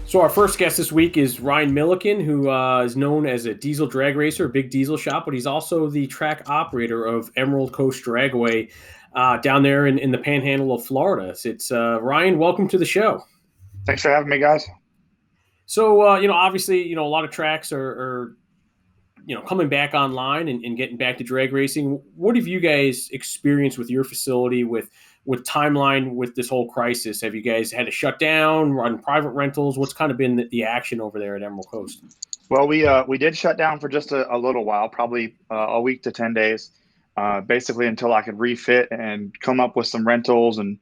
So our first guest this week is Ryan Milliken, who is known as a diesel drag racer, a big diesel shop, but he's also the track operator of Emeraldcoastdragway down there in the panhandle of Florida. It's Ryan, welcome to the show. Thanks for having me, guys. So, obviously, a lot of tracks are coming back online and getting back to drag racing. What have you guys experienced with your facility with timeline with this whole crisis? Have you guys had to shut down, run private rentals? What's kind of been the action over there at Emerald Coast? Well, we did shut down for just a little while, probably a week to 10 days, basically until I could refit and come up with some rentals. And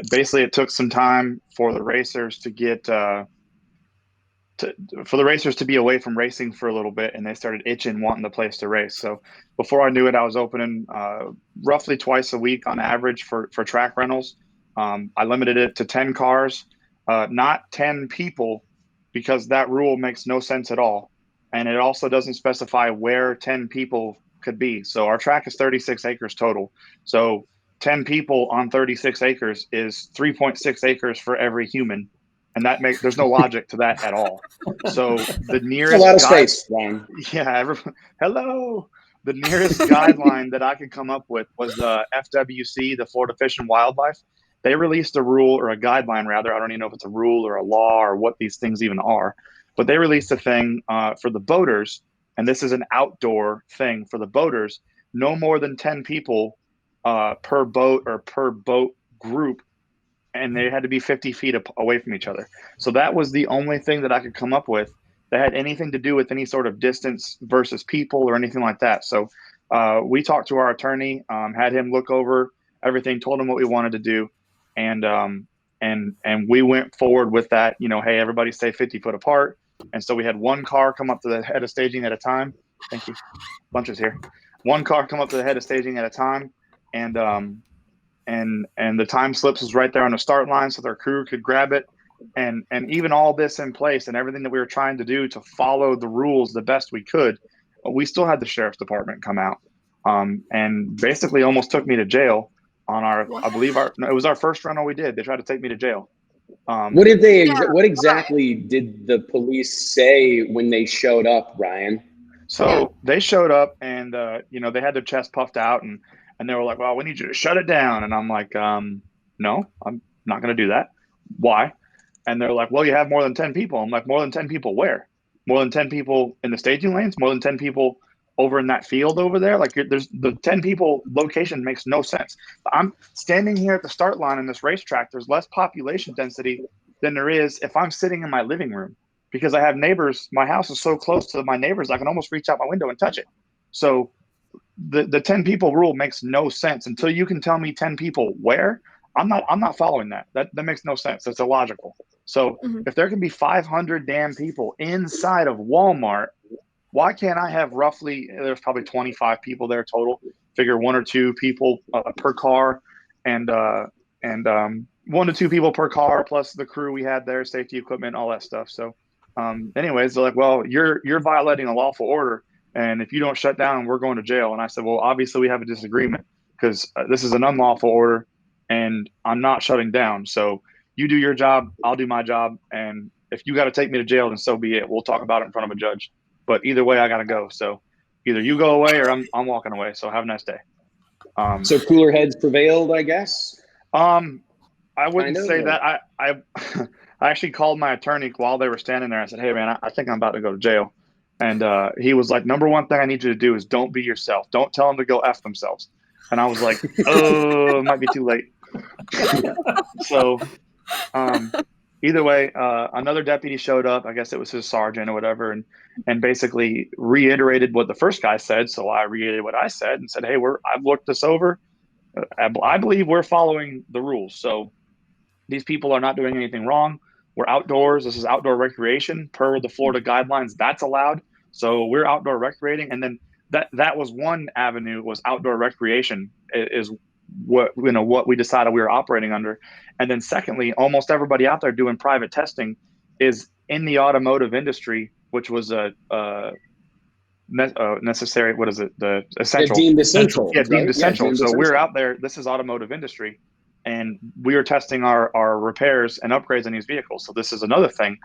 basically it took some time for the racers to get for the racers to be away from racing for a little bit, and they started itching, wanting the place to race. So before I knew it, I was opening roughly twice a week on average for track rentals. I limited it to 10 cars, not 10 people, because that rule makes no sense at all. And it also doesn't specify where 10 people could be. So our track is 36 acres total. So 10 people on 36 acres is 3.6 acres for every human. And there's no logic to that at all. So the nearest a lot of space, Ryan. Yeah, hello. The nearest guideline that I could come up with was FWC, the Florida Fish and Wildlife. They released a rule, or a guideline rather. I don't even know if it's a rule or a law or what these things even are, but they released a thing for the boaters, and this is an outdoor thing for the boaters. No more than 10 people per boat or per boat group, and they had to be 50 feet away from each other. So that was the only thing that I could come up with that had anything to do with any sort of distance versus people or anything like that. So we talked to our attorney, had him look over everything, told him what we wanted to do, and we went forward with that. Hey, everybody stay 50 foot apart. And so we had one car come up to the head of staging at a time. Thank you. Bunches here. One car come up to the head of staging at a time, and the time slips was right there on the start line, so their crew could grab it. And even all this in place and everything that we were trying to do to follow the rules the best we could, we still had the sheriff's department come out and basically almost took me to jail on it was our first rental we did. They tried to take me to jail. What exactly did the police say when they showed up, Ryan? So they showed up, and they had their chest puffed out, and they were like, well, we need you to shut it down. And I'm like, no, I'm not going to do that. Why? And they're like, well, you have more than 10 people. I'm like, more than 10 people where? More than 10 people in the staging lanes? More than 10 people over in that field over there? Like, there's the 10 people location makes no sense. I'm standing here at the start line in this racetrack. There's less population density than there is if I'm sitting in my living room, because I have neighbors. My house is so close to my neighbors, I can almost reach out my window and touch it. So the 10 people rule makes no sense until you can tell me 10 people where. I'm not following that. That makes no sense. That's illogical. So if there can be 500 damn people inside of Walmart, why can't I have there's probably 25 people there total, figure 1 or 2 people per car, and 1 to 2 people per car, plus the crew we had there, safety equipment, all that stuff. So anyways, they're like, well, you're violating a lawful order, and if you don't shut down, we're going to jail. And I said, well, obviously we have a disagreement, because this is an unlawful order and I'm not shutting down. So you do your job, I'll do my job. And if you got to take me to jail, then so be it. We'll talk about it in front of a judge. But either way, I got to go. So either you go away or I'm walking away. So have a nice day. So cooler heads prevailed, I guess? I wouldn't say that. I actually called my attorney while they were standing there. I said, hey, man, I think I'm about to go to jail. And he was like, number one thing I need you to do is don't be yourself. Don't tell them to go F themselves. And I was like, oh, it might be too late. So either way, another deputy showed up. I guess it was his sergeant or whatever, and basically reiterated what the first guy said. So I reiterated what I said and said, hey, I've looked this over. I believe we're following the rules. So these people are not doing anything wrong. We're outdoors. This is outdoor recreation per the Florida guidelines. That's allowed. So we're outdoor recreating. And then that was one avenue, was outdoor recreation is what we decided we were operating under. And then secondly, almost everybody out there doing private testing is in the automotive industry, which was a necessary, what is it? The essential. Deemed essential. Yeah, deemed right? essential. Yeah, so we're out there. This is automotive industry. and we are testing our repairs and upgrades on these vehicles. So this is another thing,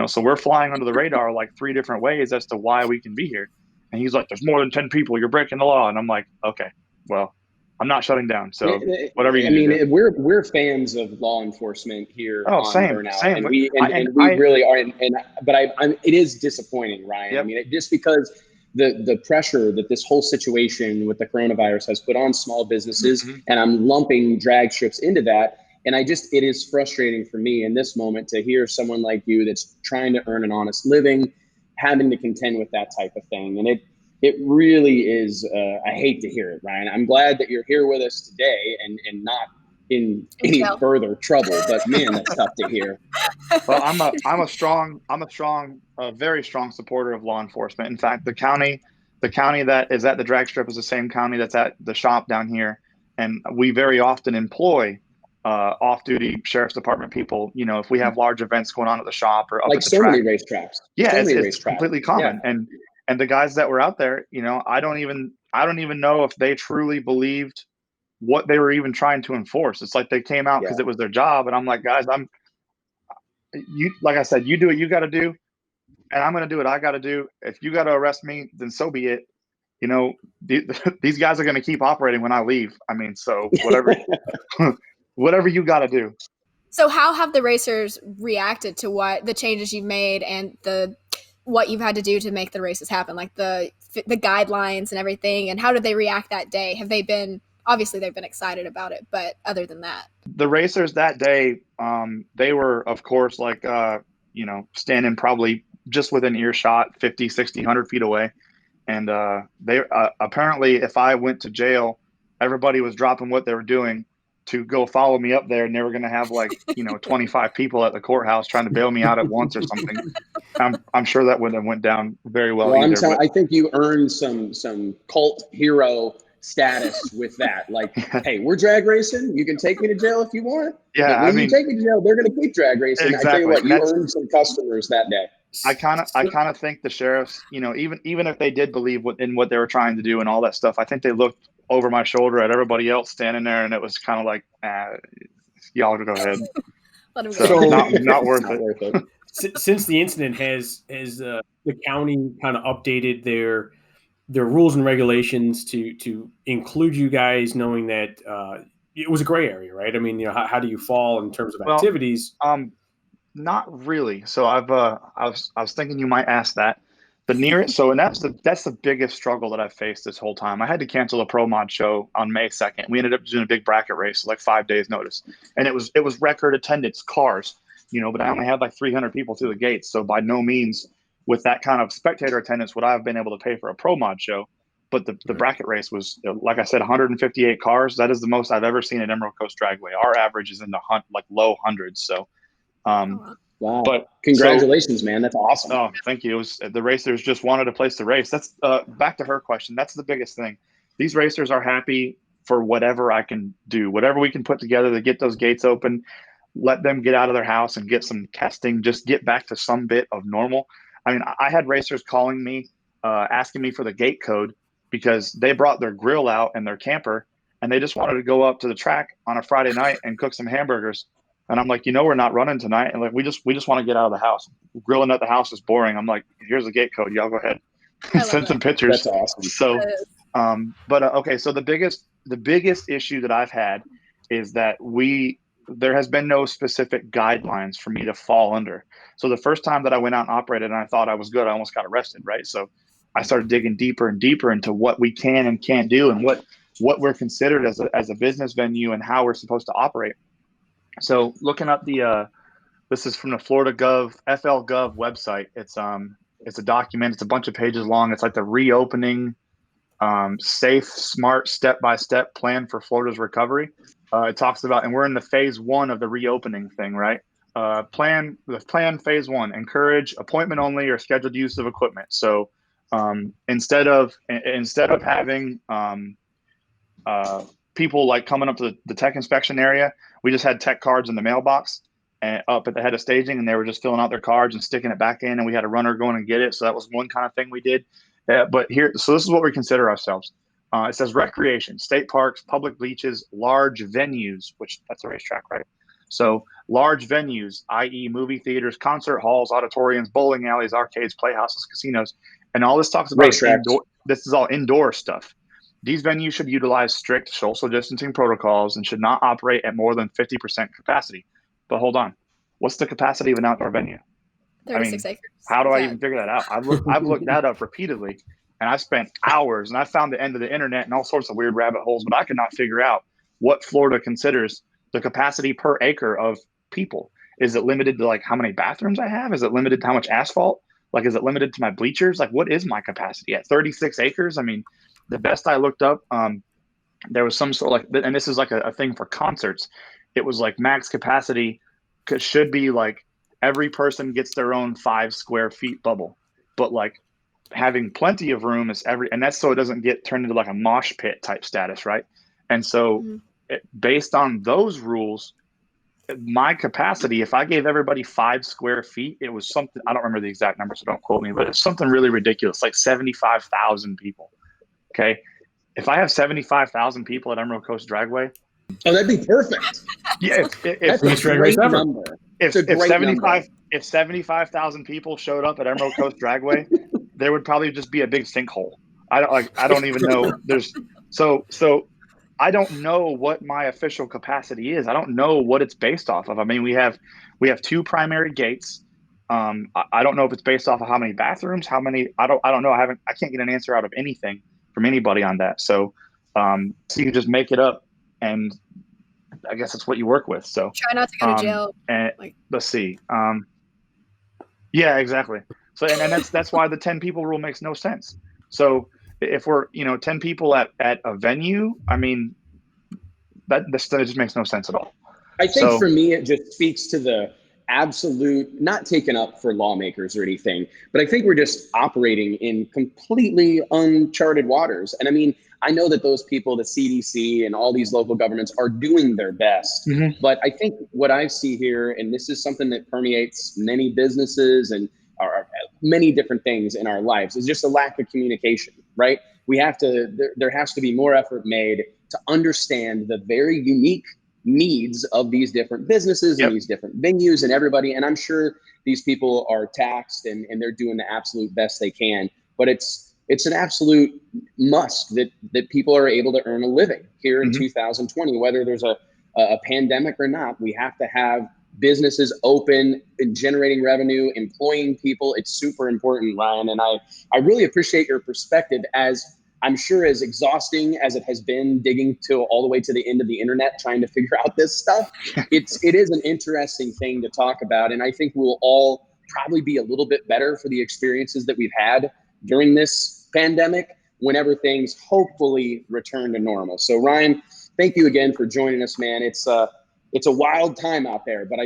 so we're flying under the radar like 3 different ways as to why we can be here. And he's like, there's more than 10 people, you're breaking the law. And I'm like, okay, well, I'm not shutting down. So whatever you do. We're fans of law enforcement here on same. Burnout, and we really are. But it is disappointing, Ryan. Yep. I mean, just because the pressure that this whole situation with the coronavirus has put on small businesses, and I'm lumping drag strips into that. And it is frustrating for me in this moment to hear someone like you that's trying to earn an honest living, having to contend with that type of thing. And it really is, I hate to hear it, Ryan. I'm glad that you're here with us today and not in any further trouble, but man, that's tough to hear. Well, I'm a very strong supporter of law enforcement. In fact, the county that is at the drag strip is the same county that's at the shop down here. And we very often employ off-duty sheriff's department people, if we have large events going on at the shop or up like at the so track. Many racetracks. Yeah, it's completely common. Yeah. And the guys that were out there, I don't even know if they truly believed what they were even trying to enforce. It's like they came out because it was their job. And I'm like, guys, like I said, you do what you got to do, and I'm going to do what I got to do. If you got to arrest me, then so be it. These guys are going to keep operating when I leave. I mean, so whatever you got to do. So how have the racers reacted to what the changes you've made and what you've had to do to make the races happen, like the guidelines and everything? And how did they react that day? Have they been, obviously they've been excited about it, but other than that? The racers that day, they were, of course, like, standing probably just within earshot, 50, 60, 100 feet away. And they apparently, if I went to jail, everybody was dropping what they were doing to go follow me up there, and they were going to have 25 people at the courthouse trying to bail me out at once or something. I'm sure that wouldn't have went down very well either. I think you earned some cult hero status with that. Like, hey, we're drag racing. You can take me to jail if you want. Yeah, when you take me to jail, they're going to keep drag racing. Exactly. I tell you what, you earned some customers that day. I kind of think the sheriffs, even if they did believe in what they were trying to do and all that stuff, I think they looked over my shoulder at everybody else standing there, and it was kind of like, y'all go ahead. So not worth it. Since the incident, has the county kind of updated their rules and regulations to include you guys, knowing that it was a gray area, right? I mean, how do you fall in terms of activities? Not really. So I was thinking you might ask that. The nearest, so and that's the biggest struggle that I've faced this whole time. I had to cancel a pro mod show on May 2nd. We ended up doing a big bracket race, like 5 days notice, and it was record attendance, cars, but I only had like 300 people through the gates. So by no means, with that kind of spectator attendance, would I have been able to pay for a pro mod show. But the bracket race was, like I said, 158 cars. That is the most I've ever seen at Emerald Coast Dragway. Our average is in the low hundreds. So. Wow! But congratulations, man. That's awesome. Oh, thank you. It was the racers just wanted a place to race. That's back to her question. That's the biggest thing. These racers are happy for whatever I can do, whatever we can put together to get those gates open, let them get out of their house and get some testing, just get back to some bit of normal. I mean, I had racers calling me, asking me for the gate code because they brought their grill out and their camper, and they just wanted to go up to the track on a Friday night and cook some hamburgers. And I'm like, we're not running tonight. And we just want to get out of the house. Grilling at the house is boring. I'm like, here's the gate code. Y'all go ahead. Send some pictures. That's awesome. So, okay. So the biggest issue that I've had is that there has been no specific guidelines for me to fall under. So the first time that I went out and operated and I thought I was good, I almost got arrested, right? So I started digging deeper and deeper into what we can and can't do and what we're considered as a business venue and how we're supposed to operate. So looking up this is from the Florida FL Gov website. It's a document. It's a bunch of pages long. It's like the reopening, safe, smart, step-by-step plan for Florida's recovery. It talks about, and we're in the phase 1 of the reopening thing, right? Plan phase 1, encourage appointment only or scheduled use of equipment. So instead of having people like coming up to the tech inspection area, we just had tech cards in the mailbox and up at the head of staging, and they were just filling out their cards and sticking it back in, and we had a runner going and get it. So that was one kind of thing we did. So this is what we consider ourselves. It says recreation, state parks, public beaches, large venues, which that's a racetrack, right? So large venues, i.e. movie theaters, concert halls, auditoriums, bowling alleys, arcades, playhouses, casinos, and all this talks about indoor, this is all indoor stuff. These venues should utilize strict social distancing protocols and should not operate at more than 50% capacity. But hold on, what's the capacity of an outdoor venue? 36 acres. How do I even figure that out? I've looked that up repeatedly, and I spent hours, and I found the end of the internet and all sorts of weird rabbit holes, but I could not figure out what Florida considers the capacity per acre of people. Is it limited to like how many bathrooms I have? Is it limited to how much asphalt? Like, is it limited to my bleachers? Like, what is my capacity at 36 acres? I mean, the best I looked up, there was some sort of like, and this is like a thing for concerts. It was like max capacity should be like every person gets their own 5 square feet bubble, but like having plenty of room is and that's so it doesn't get turned into like a mosh pit type status, right? And so based on those rules, my capacity, if I gave everybody 5 square feet, it was something, I don't remember the exact number, so don't quote me, but it's something really ridiculous, like 75,000 people. Okay. If I have 75,000 people at Emerald Coast Dragway. Oh, that'd be perfect. Yeah. That's a great number. If 75,000 people showed up at Emerald Coast Dragway, there would probably just be a big sinkhole. I don't even know. So I don't know what my official capacity is. I don't know what it's based off of. I mean, we have 2 primary gates. I don't know if it's based off of how many bathrooms, how many. I don't know. I can't get an answer out of anything from anybody on that. So you can just make it up, and I guess that's what you work with. So try not to go to jail. And let's see. Yeah, exactly. So and that's why the 10 people rule makes no sense. So if we're 10 people at a venue, I mean that just makes no sense at all. I think for me, it just speaks to the absolute, not taken up for lawmakers or anything, but I think we're just operating in completely uncharted waters. And I mean, I know that those people, the CDC and all these local governments are doing their best, but I think what I see here, and this is something that permeates many businesses and many different things in our lives, is just a lack of communication, right? We have to, there has to be more effort made to understand the very unique needs of these different businesses and these different venues and everybody. And I'm sure these people are taxed and they're doing the absolute best they can, but it's an absolute must that people are able to earn a living here in 2020, whether there's a pandemic or not. We have to have businesses open and generating revenue, employing people. It's super important, Ryan. And I really appreciate your perspective, as I'm sure as exhausting as it has been digging all the way to the end of the internet, trying to figure out this stuff. It is an interesting thing to talk about. And I think we'll all probably be a little bit better for the experiences that we've had during this pandemic whenever things hopefully return to normal. So Ryan, thank you again for joining us, man. It's a wild time out there, but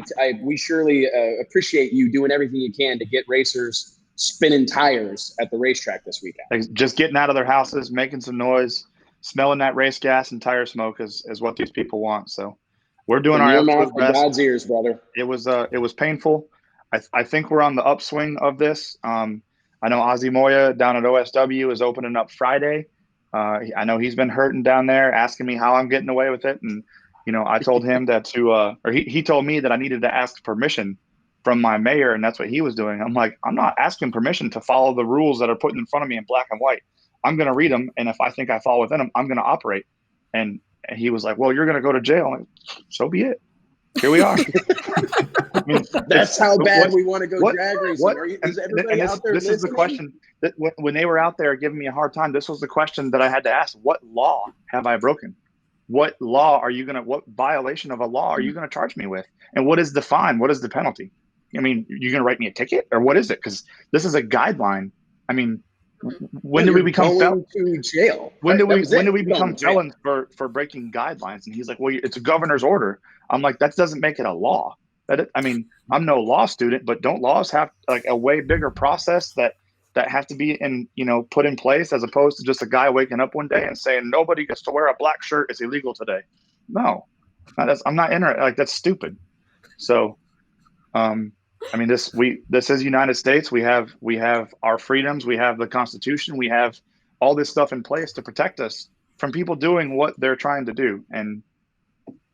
we surely appreciate you doing everything you can to get racers spinning tires at the racetrack this weekend. Just getting out of their houses, making some noise, smelling that race gas and tire smoke is what these people want. So we're doing our absolute best. God's ears, brother. It was painful. I think we're on the upswing of this. I know Ozzy Moya down at OSW is opening up Friday. I know he's been hurting down there, asking me how I'm getting away with it. And, I told him that he told me that I needed to ask permission from my mayor, and that's what he was doing. I'm like, I'm not asking permission to follow the rules that are put in front of me in black and white. I'm going to read them, and if I think I fall within them, I'm going to operate. And he was like, well, you're going to go to jail. I'm like, so be it. Here we are. I mean, that's how bad we want to go drag racing. Is everybody out there listening? Is the question that when they were out there giving me a hard time, this was the question that I had to ask. What law have I broken? What violation of a law are you going to charge me with? And what is the fine? What is the penalty? I mean, you're going to write me a ticket, or what is it? Because this is a guideline. I mean, when did we become felons to jail? When did we become felons for breaking guidelines? And he's like, well, it's a governor's order. I'm like, that doesn't make it a law. I'm no law student, but don't laws have like a way bigger process that have to be put in place, as opposed to just a guy waking up one day and saying nobody gets to wear a black shirt, it's illegal today? No, I'm not interested. Like, that's stupid. So, I mean, this is United States. We have our freedoms. We have the Constitution. We have all this stuff in place to protect us from people doing what they're trying to do. And,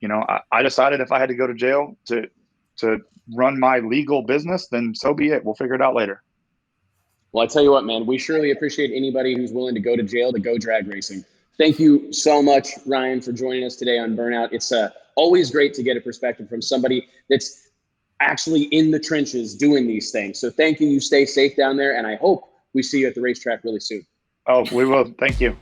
you know, I decided if I had to go to jail to run my legal business, then so be it. We'll figure it out later. Well, I tell you what, man, we surely appreciate anybody who's willing to go to jail to go drag racing. Thank you so much, Ryan, for joining us today on Burnout. It's always great to get a perspective from somebody that's actually in the trenches doing these things. So thank you. You stay safe down there, and I hope we see you at the racetrack really soon. Oh, we will. Thank you.